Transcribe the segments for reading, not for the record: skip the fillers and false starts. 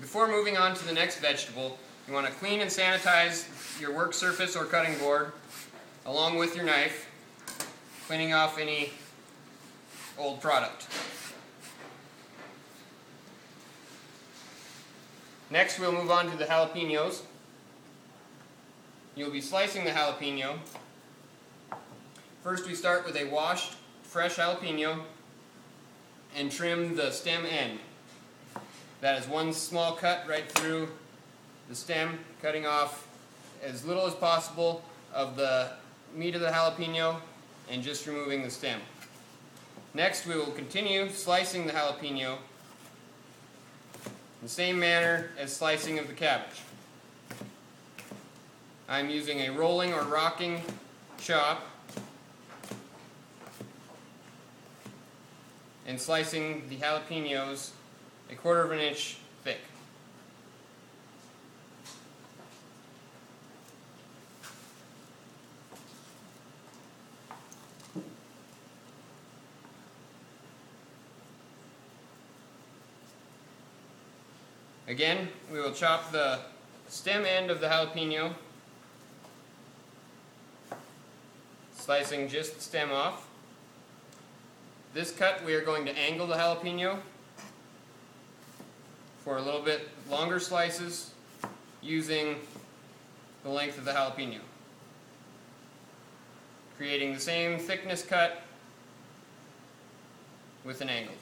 Before moving on to the next vegetable, you want to clean and sanitize your work surface or cutting board along with your knife, cleaning off any old product. Next, we'll move on to the jalapenos. You'll be slicing the jalapeno. First, we start with a washed, fresh jalapeno and trim the stem end. That is one small cut right through the stem, cutting off as little as possible of the meat of the jalapeno and just removing the stem. Next, we will continue slicing the jalapeno in the same manner as slicing of the cabbage. I'm using a rolling or rocking chop and slicing the jalapenos a 1/4 of an inch thick. Again, we will chop the stem end of the jalapeno, slicing just the stem off. This cut, we are going to angle the jalapeno for a little bit longer slices using the length of the jalapeno, creating the same thickness cut with an angle.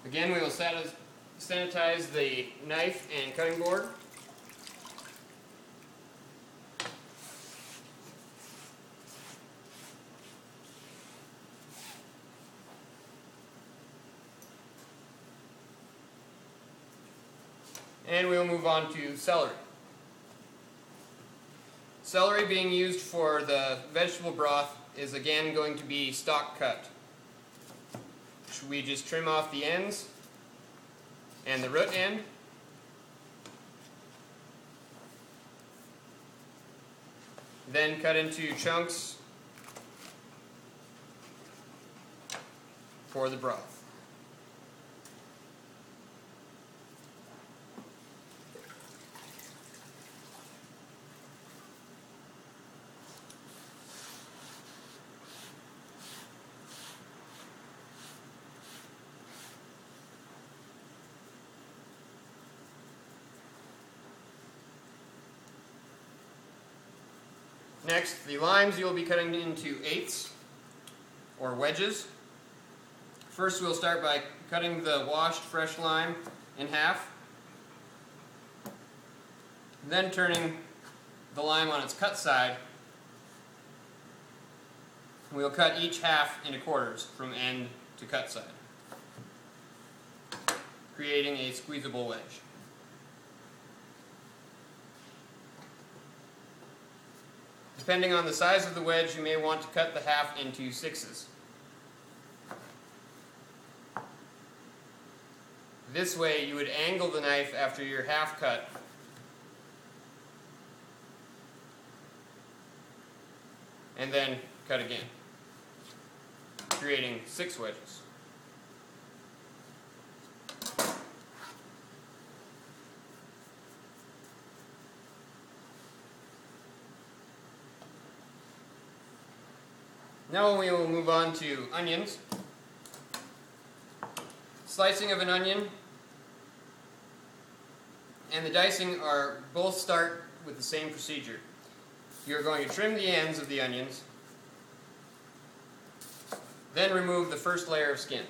Again, we will sanitize the knife and cutting board. And we will move on to celery. Celery being used for the vegetable broth is again going to be stock cut. We just trim off the ends and the root end. Then cut into chunks for the broth. Next, the limes you'll be cutting into 1/8 or wedges. First, we'll start by cutting the washed fresh lime in half, then turning the lime on its cut side. We'll cut each half into quarters from end to cut side, creating a squeezable wedge. Depending on the size of the wedge, you may want to cut the half into 6s. This way, you would angle the knife after your half cut and then cut again, creating 6 wedges. Now we will move on to onions. Slicing of an onion and the dicing are both start with the same procedure. You're going to trim the ends of the onions, then remove the first layer of skin.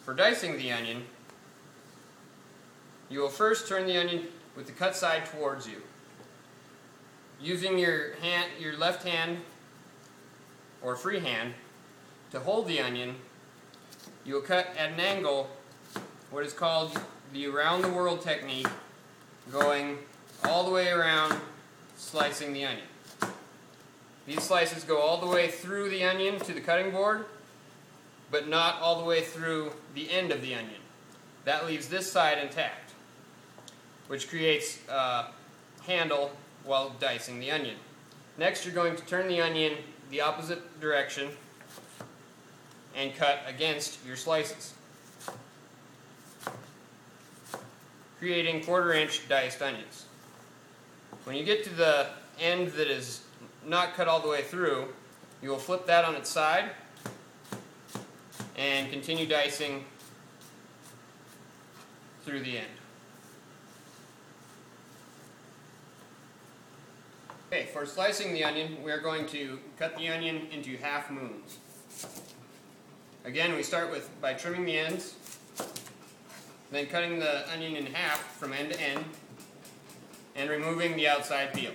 For dicing the onion, you will first turn the onion with the cut side towards you. Using your left hand or free hand to hold the onion, you will cut at an angle, what is called the around the world technique, going all the way around, slicing the onion. These slices go all the way through the onion to the cutting board, but not all the way through the end of the onion. That leaves this side intact, which creates a handle while dicing the onion. Next, you're going to turn the onion the opposite direction and cut against your slices, creating 1/4 inch diced onions. When you get to the end that is not cut all the way through, you will flip that on its side and continue dicing through the end. Okay, for slicing the onion, we are going to cut the onion into half moons. Again, we start by trimming the ends, then cutting the onion in half from end to end, and removing the outside peel.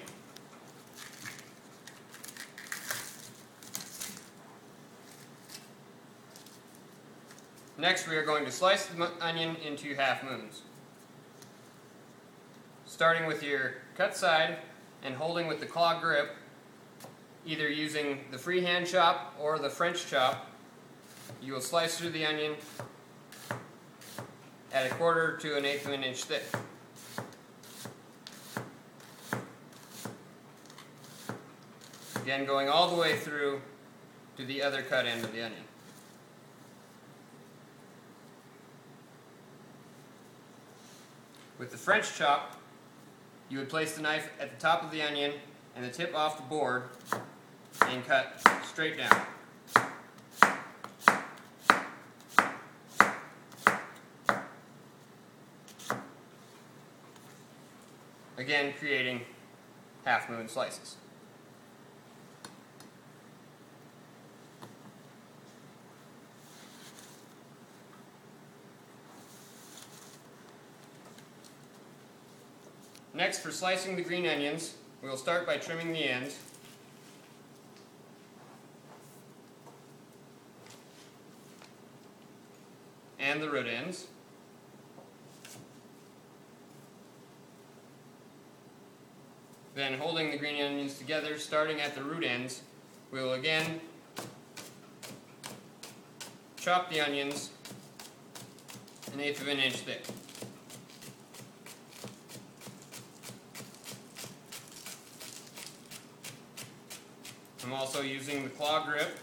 Next, we are going to slice the onion into half moons, starting with your cut side and holding with the claw grip, either using the freehand chop or the French chop. You will slice through the onion at 1/4 to 1/8 of an inch thick. Again, going all the way through to the other cut end of the onion. With the French chop, you would place the knife at the top of the onion and the tip off the board and cut straight down. Again, creating half moon slices. Next, for slicing the green onions, we will start by trimming the ends. And the root ends. Then, holding the green onions together, starting at the root ends, we will again chop the onions 1/8 of an inch thick. I'm also using the claw grip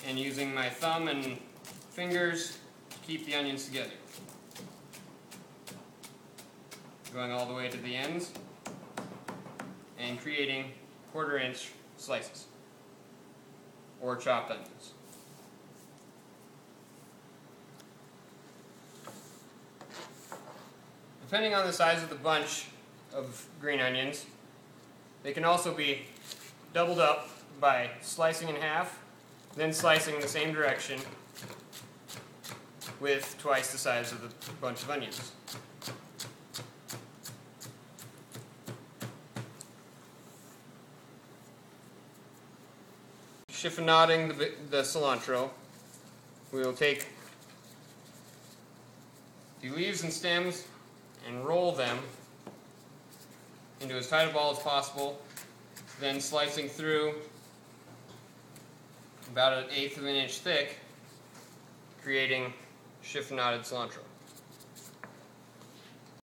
and using my thumb and fingers to keep the onions together. Going all the way to the ends and creating 1/4 inch slices or chopped onions. Depending on the size of the bunch of green onions, they can also be doubled up by slicing in half, then slicing the same direction with twice the size of the bunch of onions. Chiffonading the cilantro, we will take the leaves and stems and roll them into as tight a ball as possible, then slicing through about 1/8 of an inch thick, creating chiffonaded cilantro.